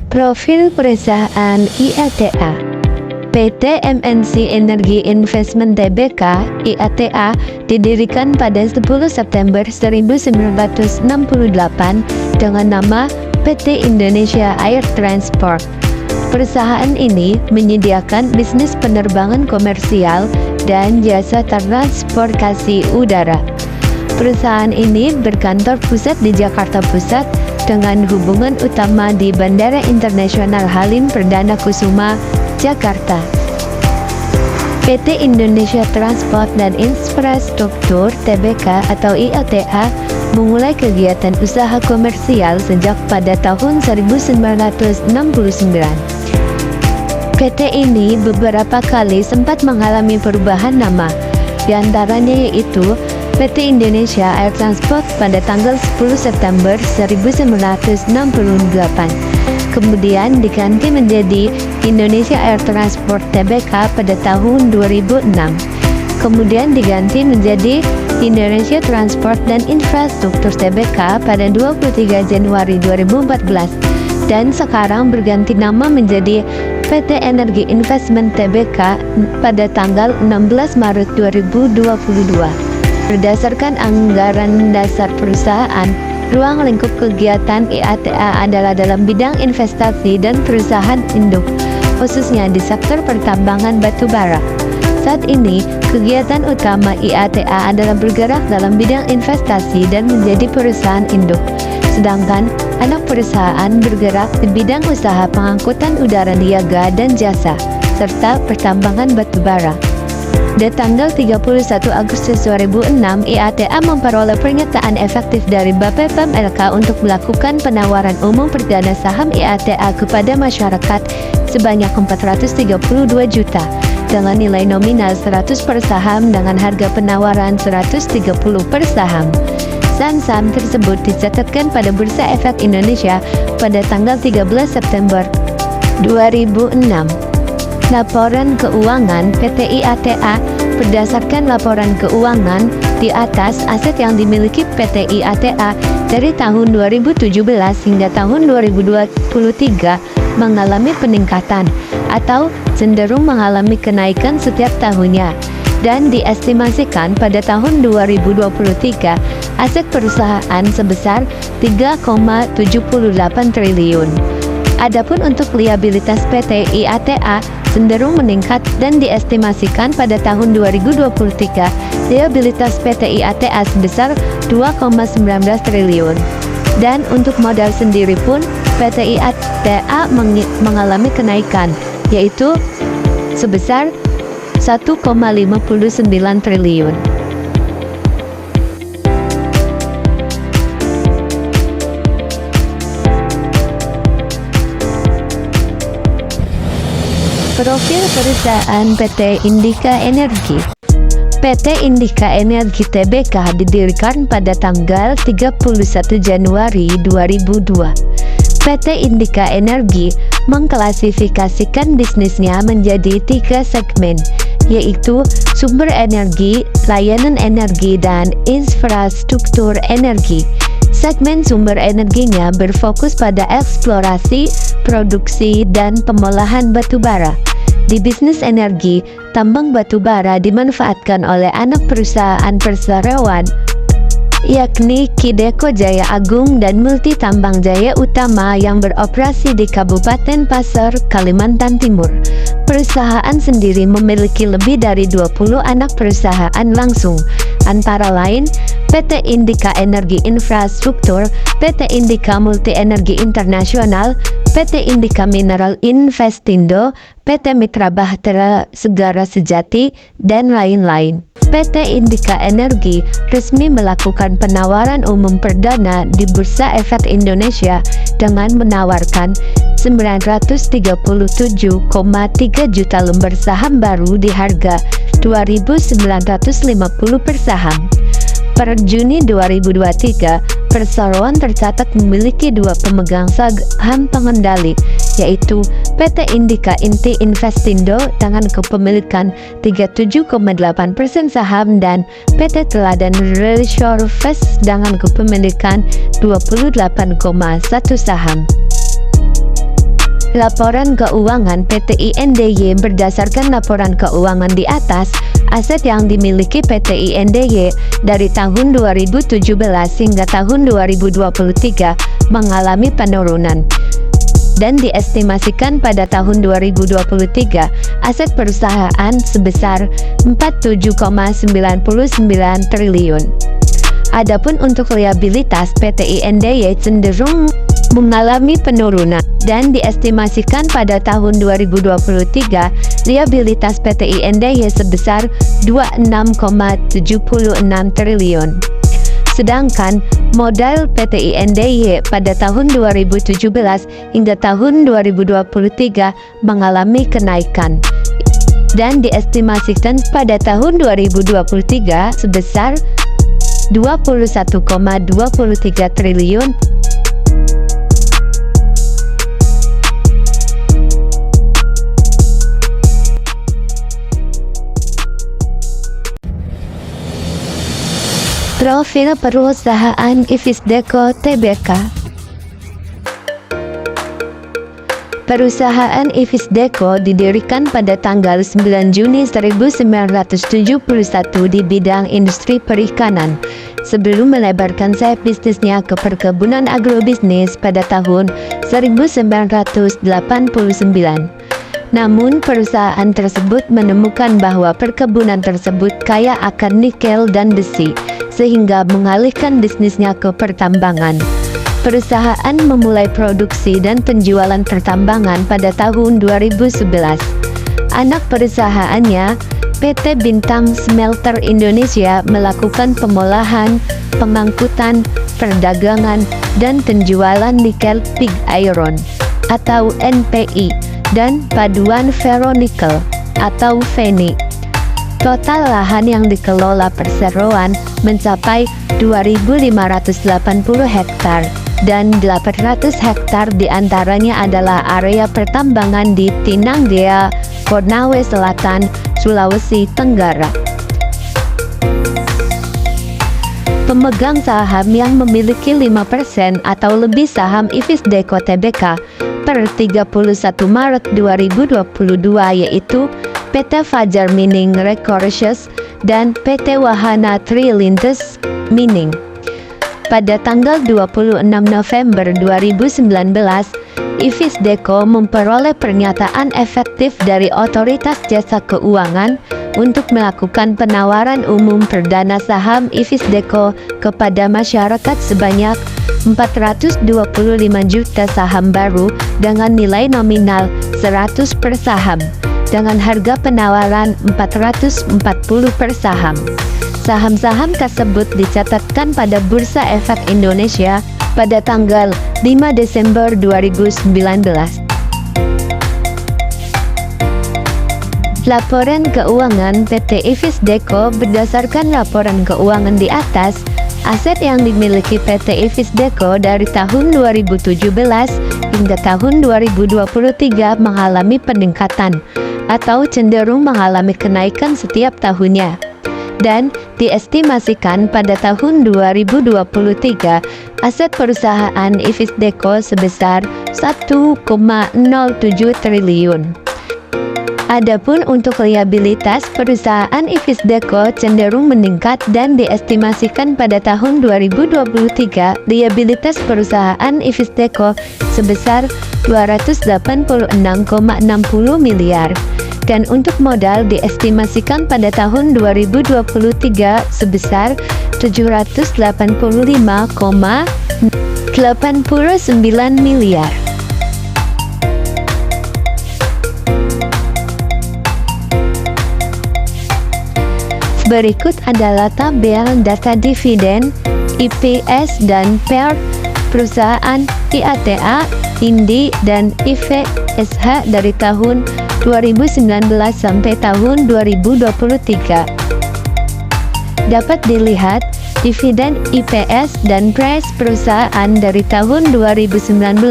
Profil perusahaan IATA. PT MNC Energy Investment Tbk (IATA) didirikan pada 10 September 1968 dengan nama PT Indonesia Air Transport. Perusahaan ini menyediakan bisnis penerbangan komersial dan jasa transportasi udara. Perusahaan ini berkantor pusat di Jakarta Pusat dengan hubungan utama di Bandara Internasional Halim Perdana Kusuma, Jakarta. PT Indonesia Transport dan Infrastruktur Tbk atau IATA memulai kegiatan usaha komersial sejak pada tahun 1969. PT ini beberapa kali sempat mengalami perubahan nama, di antaranya yaitu PT Indonesia Air Transport pada tanggal 10 September 1968, kemudian diganti menjadi Indonesia Air Transport Tbk pada tahun 2006, kemudian diganti menjadi Indonesia Transport dan Infrastruktur Tbk pada 23 Januari 2014, dan sekarang berganti nama menjadi PT Energy Investment Tbk pada tanggal 16 Maret 2022. Berdasarkan anggaran dasar perusahaan, ruang lingkup kegiatan IATA adalah dalam bidang investasi dan perusahaan induk, khususnya di sektor pertambangan batubara. Saat ini, kegiatan utama IATA adalah bergerak dalam bidang investasi dan menjadi perusahaan induk, sedangkan anak perusahaan bergerak di bidang usaha pengangkutan udara niaga dan jasa, serta pertambangan batubara. Di tanggal 31 Agustus 2006, IATA memperoleh pernyataan efektif dari BPPM LK untuk melakukan penawaran umum perdana saham IATA kepada masyarakat sebanyak 432 juta dengan nilai nominal 100 per saham dengan harga penawaran 130 per saham. Saham tersebut dicatatkan pada Bursa Efek Indonesia pada tanggal 13 September 2006. Laporan keuangan PT IATA. Berdasarkan laporan keuangan di atas, aset yang dimiliki PT IATA dari tahun 2017 hingga tahun 2023 mengalami peningkatan atau cenderung mengalami kenaikan setiap tahunnya, dan diestimasikan pada tahun 2023 aset perusahaan sebesar 3,78 triliun. Adapun untuk liabilitas PT IATA cenderung meningkat dan diestimasikan pada tahun 2023 liabilitas PT IATA sebesar 2,19 triliun. Dan untuk modal sendiri pun PT IATA mengalami kenaikan, yaitu sebesar 1,59 triliun. Profil perusahaan PT Indika Energi. PT Indika Energi Tbk didirikan pada tanggal 31 Januari 2002. PT Indika Energi mengklasifikasikan bisnisnya menjadi 3 segmen, yaitu sumber energi, layanan energi, dan infrastruktur energi. Segmen sumber energinya berfokus pada eksplorasi, produksi, dan pengolahan batubara. Di bisnis energi, tambang batubara dimanfaatkan oleh anak perusahaan perseroan, yakni Kideko Jaya Agung dan Multi Tambang Jaya Utama yang beroperasi di Kabupaten Pasir, Kalimantan Timur. Perusahaan sendiri memiliki lebih dari 20 anak perusahaan langsung antara lain PT Indika Energi Infrastruktur, PT Indika Multi Energi Internasional, PT Indika Mineral Investindo, PT Mitra Bahtera Segara Sejati, dan lain-lain. PT Indika Energi resmi melakukan penawaran umum perdana di Bursa Efek Indonesia dengan menawarkan 937,3 juta lembar saham baru di harga 2.950 per saham. Per Juni 2023, perseroan tercatat memiliki dua pemegang saham pengendali, yaitu PT Indika Inti Investindo dengan kepemilikan 37,8% saham dan PT Teladan Resources dengan kepemilikan 28,1% saham. Laporan keuangan PT INDY. Berdasarkan laporan keuangan di atas, aset yang dimiliki PT INDY dari tahun 2017 hingga tahun 2023 mengalami penurunan. Dan diestimasikan pada tahun 2023, aset perusahaan sebesar 47,99 triliun. Adapun untuk liabilitas PT INDY cenderung mengalami penurunan dan diestimasikan pada tahun 2023 liabilitas PT INDY sebesar 26,76 triliun. Sedangkan modal PT INDY pada tahun 2017 hingga tahun 2023 mengalami kenaikan dan diestimasikan pada tahun 2023 sebesar 21,23 triliun. Profil perusahaan Ivisdeco Tbk. Perusahaan Ivisdeco didirikan pada tanggal 9 Juni 1971 di bidang industri perikanan, sebelum melebarkan sayap bisnisnya ke perkebunan agrobisnis pada tahun 1989. Namun perusahaan tersebut menemukan bahwa perkebunan tersebut kaya akan nikel dan besi, sehingga mengalihkan bisnisnya ke pertambangan. Perusahaan memulai produksi dan penjualan pertambangan pada tahun 2011. Anak perusahaannya, PT Bintang Smelter Indonesia, melakukan pengolahan, pengangkutan, perdagangan, dan penjualan nikel pig iron atau NPI dan paduan ferronikel atau FeNi. Total lahan yang dikelola perseroan mencapai 2.580 hektar dan 800 hektar diantaranya adalah area pertambangan di Tinangdea, Konawe Selatan, Sulawesi Tenggara. Pemegang saham yang memiliki 5% atau lebih saham Ivisdeco Tbk per 31 Maret 2022 yaitu PT Fajar Mining Resources dan PT Wahana Trilindes Mining. Pada tanggal 26 November 2019, Ivisdeco memperoleh pernyataan efektif dari Otoritas Jasa Keuangan untuk melakukan penawaran umum perdana saham Ivisdeco kepada masyarakat sebanyak 425 juta saham baru dengan nilai nominal 100 per saham dengan harga penawaran 440 per saham. Saham-saham tersebut dicatatkan pada Bursa Efek Indonesia pada tanggal 5 Desember 2019. Laporan keuangan PT Ivisdeco. Berdasarkan laporan keuangan di atas, aset yang dimiliki PT Ivisdeco dari tahun 2017 hingga tahun 2023 mengalami peningkatan atau cenderung mengalami kenaikan setiap tahunnya. Dan diestimasikan pada tahun 2023, aset perusahaan Ivisdeco sebesar 1,07 triliun. Adapun untuk liabilitas perusahaan Ivisdeco cenderung meningkat dan diestimasikan pada tahun 2023 liabilitas perusahaan Ivisdeco sebesar 286,60 miliar dan untuk modal diestimasikan pada tahun 2023 sebesar 785,89 miliar. Berikut adalah tabel data dividen, EPS dan PER perusahaan IATA, INDI, dan IFSH dari tahun 2019 sampai tahun 2023. Dapat dilihat, dividen EPS dan PER perusahaan dari tahun 2019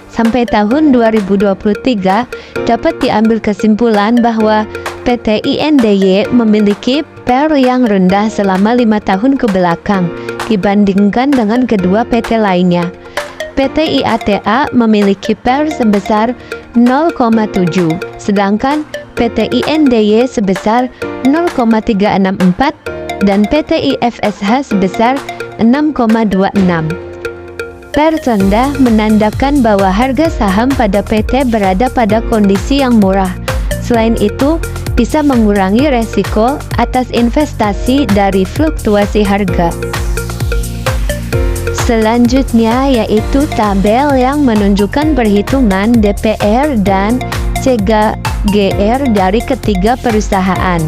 sampai tahun 2023 dapat diambil kesimpulan bahwa PT INDY memiliki PER yang rendah selama 5 tahun ke belakang dibandingkan dengan kedua PT lainnya. PT IATA memiliki PER sebesar 0,7, sedangkan PT INDY sebesar 0,364 dan PT IFSH sebesar 6,26. PER rendah menandakan bahwa harga saham pada PT berada pada kondisi yang murah. Selain itu, bisa mengurangi resiko atas investasi dari fluktuasi harga. Selanjutnya yaitu tabel yang menunjukkan perhitungan DPR dan CAGR dari ketiga perusahaan.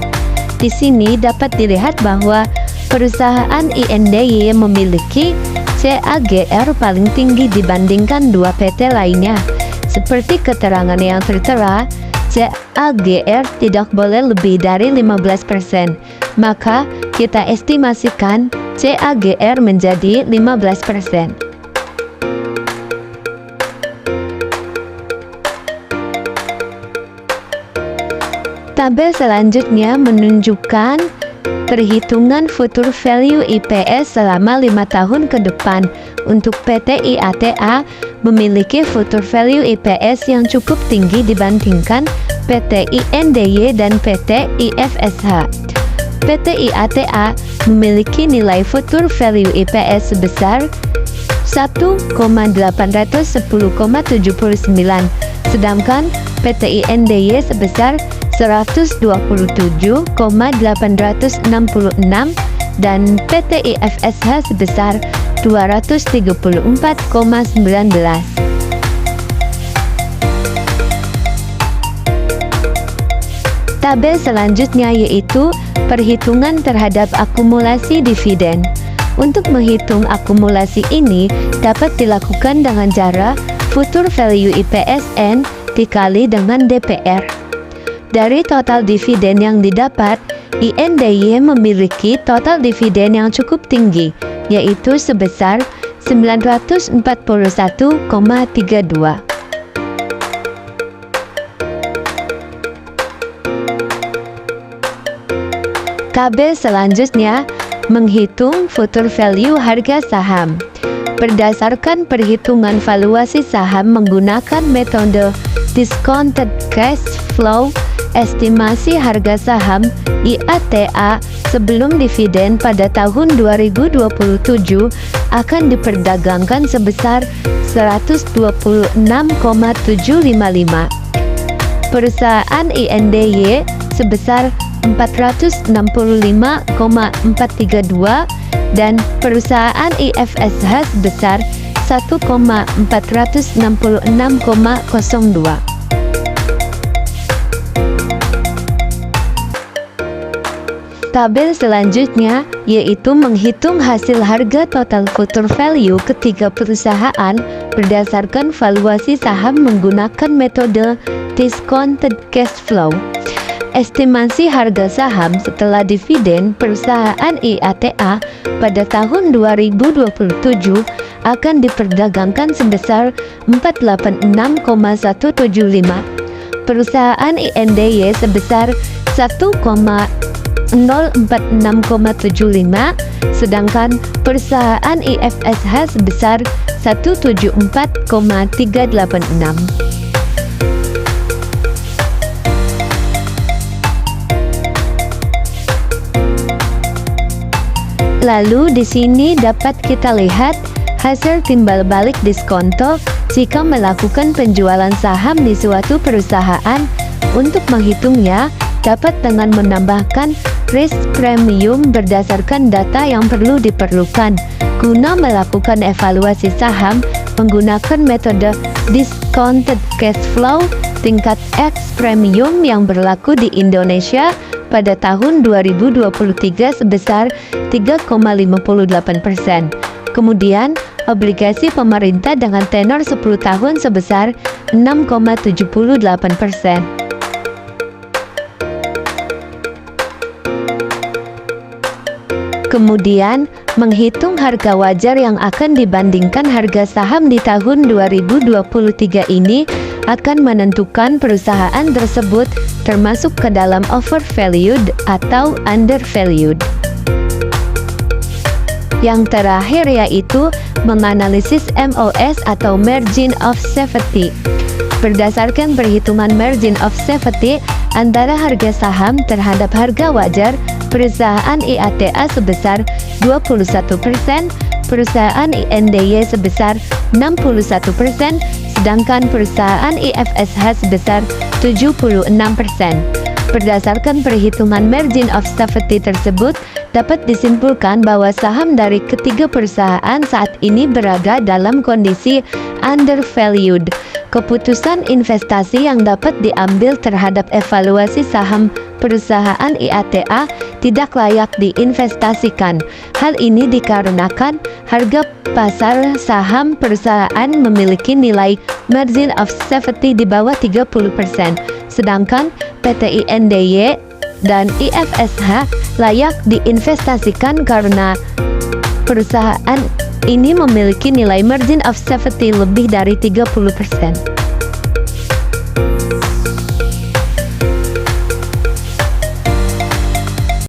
Di sini dapat dilihat bahwa perusahaan INDY memiliki CAGR paling tinggi dibandingkan dua PT lainnya. Seperti keterangan yang tertera, CAGR tidak boleh lebih dari 15%, maka kita estimasikan CAGR menjadi 15%. Tabel selanjutnya menunjukkan perhitungan future value EPS selama 5 tahun ke depan. Untuk PT IATA memiliki future value EPS yang cukup tinggi dibandingkan PT INDY dan PT IFSH. PT IATA memiliki nilai future value EPS sebesar 1,810,79, sedangkan PT INDY sebesar 127,866 dan PT IFSH sebesar 234,19. Tabel selanjutnya yaitu perhitungan terhadap akumulasi dividen. Untuk menghitung akumulasi ini dapat dilakukan dengan cara future value EPSN dikali dengan DPR. Dari total dividen yang didapat, INDY memiliki total dividen yang cukup tinggi, yaitu sebesar 941,32. Tabel selanjutnya menghitung future value harga saham. Berdasarkan perhitungan valuasi saham menggunakan metode discounted cash flow, estimasi harga saham IATA sebelum dividen pada tahun 2027 akan diperdagangkan sebesar 126,755. Perusahaan INDY sebesar 465,432 dan perusahaan IFSH sebesar 1,466,02. Tabel selanjutnya yaitu menghitung hasil harga total future value ketiga perusahaan berdasarkan valuasi saham menggunakan metode discounted cash flow. Estimasi harga saham setelah dividen perusahaan IATA pada tahun 2027 akan diperdagangkan sebesar 486,175. Perusahaan INDY sebesar 1,046,75, sedangkan perusahaan IFSH sebesar 174,386. Lalu di sini dapat kita lihat hasil timbal balik diskonto jika melakukan penjualan saham di suatu perusahaan Untuk menghitungnya, dapat dengan menambahkan risk premium berdasarkan data yang diperlukan. Guna melakukan evaluasi saham menggunakan metode discounted cash flow, tingkat X premium yang berlaku di Indonesia pada tahun 2023 sebesar 3,58%. Kemudian, obligasi pemerintah dengan tenor 10 tahun sebesar 6,78%. Kemudian, menghitung harga wajar yang akan dibandingkan harga saham di tahun 2023 ini akan menentukan perusahaan tersebut termasuk ke dalam overvalued atau undervalued. Yang terakhir yaitu menganalisis MOS atau Margin of Safety. Berdasarkan perhitungan Margin of Safety antara harga saham terhadap harga wajar, perusahaan IATA sebesar 21%, perusahaan INDY sebesar 61%, sedangkan perusahaan IFSH sebesar 76%. Berdasarkan perhitungan Margin of Safety tersebut, dapat disimpulkan bahwa saham dari ketiga perusahaan saat ini berada dalam kondisi undervalued. Keputusan investasi yang dapat diambil terhadap evaluasi saham perusahaan IATA tidak layak diinvestasikan. Hal ini dikarenakan harga pasar saham perusahaan memiliki nilai margin of safety di bawah 30%, sedangkan PT INDY dan IFSH layak diinvestasikan karena perusahaan ini memiliki nilai margin of safety lebih dari 30%.